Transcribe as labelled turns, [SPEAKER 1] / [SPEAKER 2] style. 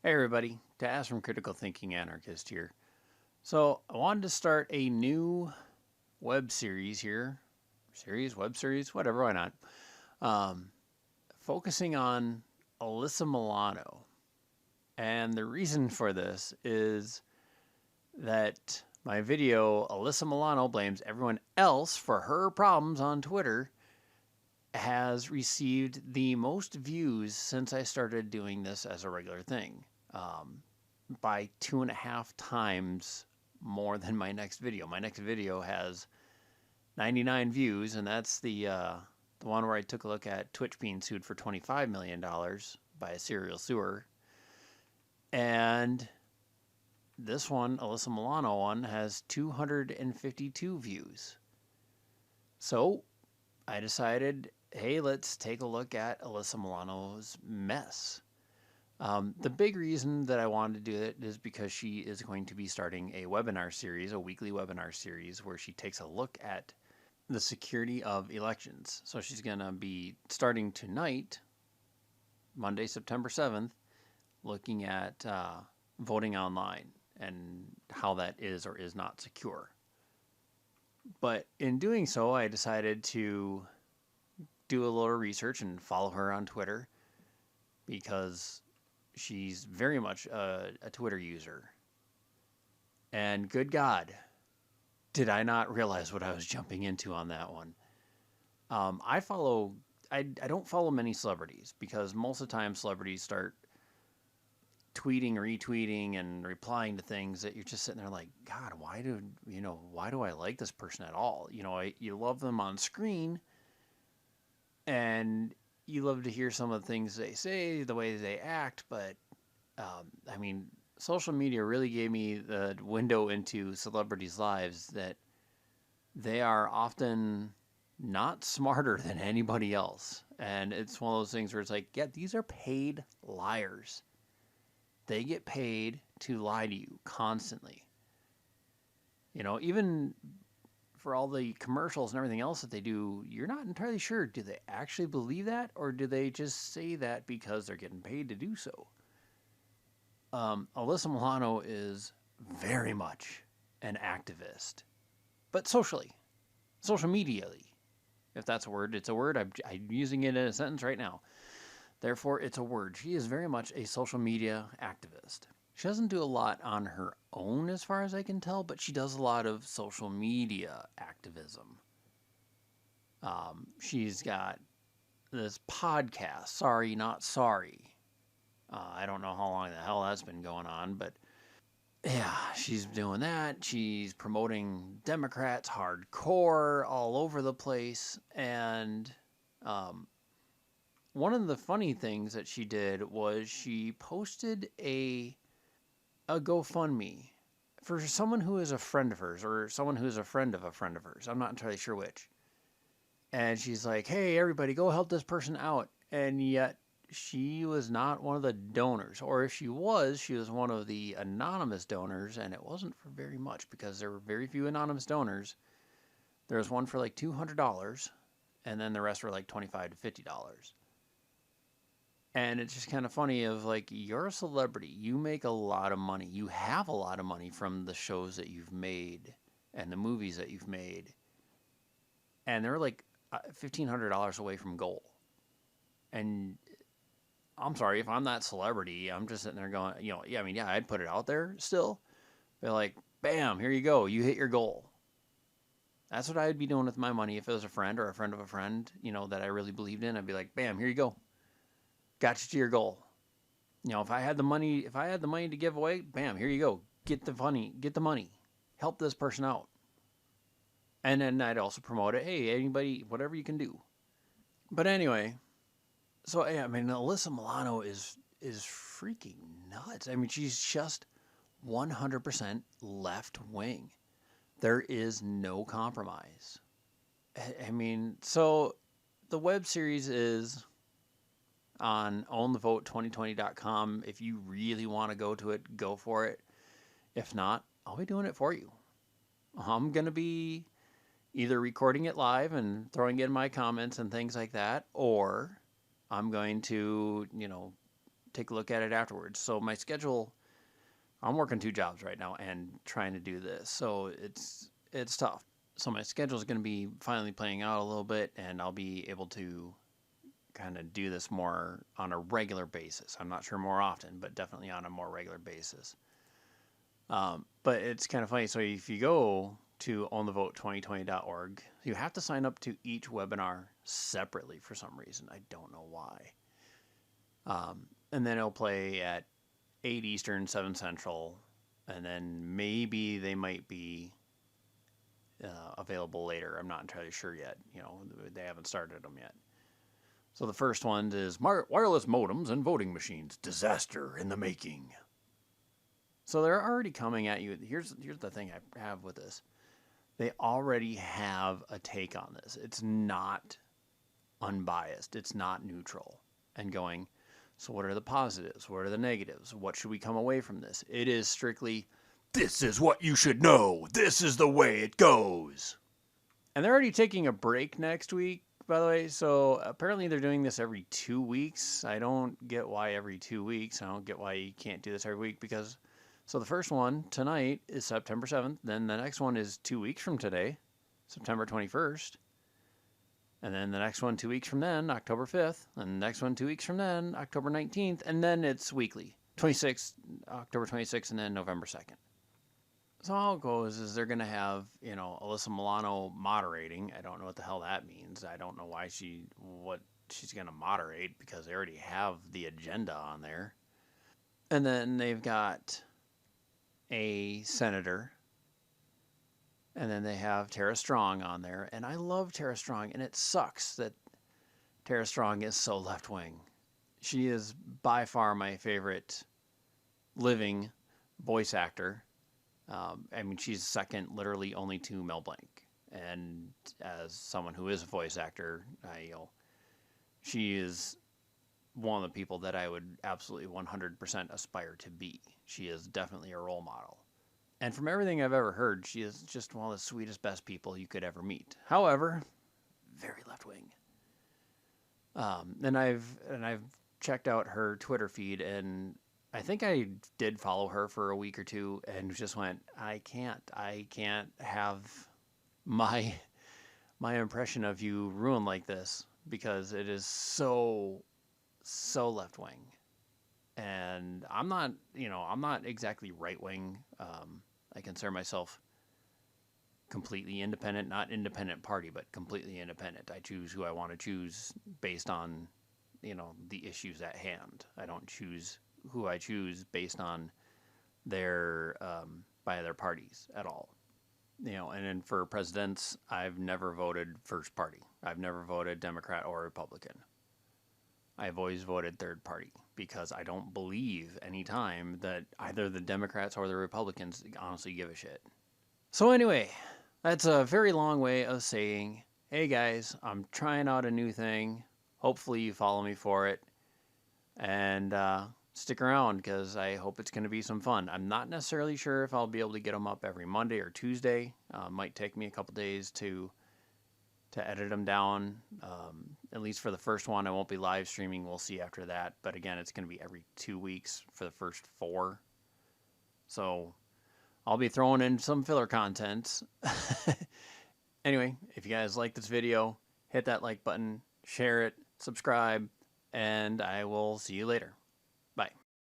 [SPEAKER 1] Hey everybody, Taz from Critical Thinking Anarchist here. So I wanted to start a new web series here, web series, whatever, why not? Um, Focusing on Alyssa Milano. And the reason for this is that my video, Alyssa Milano blames everyone else for her problems on Twitter, has received the most views since I started doing this as a regular thing. By 2.5 times more than my next video. My next video has 99 views, and that's the one where I took a look at Twitch being sued for $25 million by a serial suer. And this one, Alyssa Milano one, has 252 views. So I decided, hey, let's take a look at Alyssa Milano's mess. The big reason that I wanted to do it is because she is going to be starting a webinar series, a weekly webinar series, where she takes a look at the security of elections. So she's going to be starting tonight, Monday, September 7th, looking at voting online and how that is or is not secure. But in doing so, I decided to do a little research and follow her on Twitter because she's very much a Twitter user. And good God, did I not realize what I was jumping into on that one. I don't follow many celebrities because most of the time celebrities start tweeting, retweeting, and replying to things that you're just sitting there like, God, why do I like this person at all? You love them on screen and you love to hear some of the things they say, the way they act, but social media really gave me the window into celebrities' lives that they are often not smarter than anybody else. And it's one of those things where it's like, yeah, these are paid liars. They get paid to lie to you constantly. Even for all the commercials and everything else that they do, you're not entirely sure. Do they actually believe that, or do they just say that because they're getting paid to do so? Alyssa Milano is very much an activist, but social medially, if that's a word. It's a word. I'm using it in a sentence right now. Therefore, it's a word. She is very much a social media activist. She doesn't do a lot on her own as far as I can tell, but she does a lot of social media activism. She's got this podcast, Sorry Not Sorry. I don't know how long the hell that's been going on, but yeah, she's doing that. She's promoting Democrats hardcore all over the place. And one of the funny things that she did was she posted a GoFundMe for someone who is a friend of hers or someone who is a friend of hers. I'm not entirely sure which. And she's like, hey, everybody, go help this person out. And yet she was not one of the donors. Or if she was one of the anonymous donors, and it wasn't for very much because there were very few anonymous donors. There was one for like $200, and then the rest were like $25 to $50. And it's just kind of funny of like, you're a celebrity. You make a lot of money. You have a lot of money from the shows that you've made and the movies that you've made. And they're like $1,500 away from goal. And I'm sorry, if I'm that celebrity, I'm just sitting there going, yeah, I'd put it out there still. They're like, bam, here you go. You hit your goal. That's what I'd be doing with my money if it was a friend or a friend of a friend, that I really believed in. I'd be like, bam, here you go. Got you to your goal. If I had the money to give away, bam, here you go. Get the money. Help this person out. And then I'd also promote it. Hey, anybody, whatever you can do. But anyway, so yeah, Alyssa Milano is freaking nuts. She's just 100% left wing. There is no compromise. So the web series is on ownthevote2020.com. If you really want to go to it, go for it. If not, I'll be doing it for you. I'm going to be either recording it live and throwing in my comments and things like that, or I'm going to, take a look at it afterwards. So my schedule, I'm working 2 jobs right now and trying to do this, so it's tough. So my schedule is going to be finally playing out a little bit, and I'll be able to kind of do this more on a regular basis. I'm not sure more often, but definitely on a more regular basis. But it's kind of funny. So if you go to onthevote2020.org, you have to sign up to each webinar separately for some reason. I don't know why. And then it'll play at 8 Eastern, 7 Central, and then maybe they might be available later. I'm not entirely sure yet. They haven't started them yet. So the first one is wireless modems and voting machines. Disaster in the making. So they're already coming at you. Here's the thing I have with this. They already have a take on this. It's not unbiased. It's not neutral. And going, so what are the positives? What are the negatives? What should we come away from this? It is strictly, this is what you should know. This is the way it goes. And they're already taking a break next week, by the way. So apparently they're doing this every 2 weeks. I don't get why every 2 weeks. I don't get why you can't do this every week because... So the first one tonight is September 7th. Then the next one is 2 weeks from today, September 21st. And then the next one 2 weeks from then, October 5th. And the next one 2 weeks from then, October 19th. And then it's weekly, October 26th, and then November 2nd. So how it goes is they're going to have, Alyssa Milano moderating. I don't know what the hell that means. I don't know what she's going to moderate because they already have the agenda on there. And then they've got a senator, and then they have Tara Strong on there, and I love Tara Strong, and it sucks that Tara Strong is so left-wing. She is by far my favorite living voice actor. She's second literally only to Mel Blanc, and as someone who is a voice actor, she is one of the people that I would absolutely 100% aspire to be. She is definitely a role model. And from everything I've ever heard, she is just one of the sweetest, best people you could ever meet. However, very left-wing. And I've checked out her Twitter feed, and I think I did follow her for a week or two and just went, I can't have my impression of you ruined like this because it is so left wing, and I'm not exactly right wing. I consider myself completely independent, not independent party, but completely independent. I choose who I want to choose based on, the issues at hand. I don't choose who I choose based on their by their parties at all. And then for presidents, I've never voted first party. I've never voted Democrat or Republican. I've always voted third party because I don't believe any time that either the Democrats or the Republicans honestly give a shit. So anyway, that's a very long way of saying, hey guys, I'm trying out a new thing. Hopefully you follow me for it. And stick around because I hope it's going to be some fun. I'm not necessarily sure if I'll be able to get them up every Monday or Tuesday. Might take me a couple days to edit them down. At least for the first one, I won't be live streaming. We'll see after that. But again, it's going to be every 2 weeks for the first 4. So I'll be throwing in some filler content. Anyway, if you guys like this video, hit that like button, share it, subscribe, and I will see you later.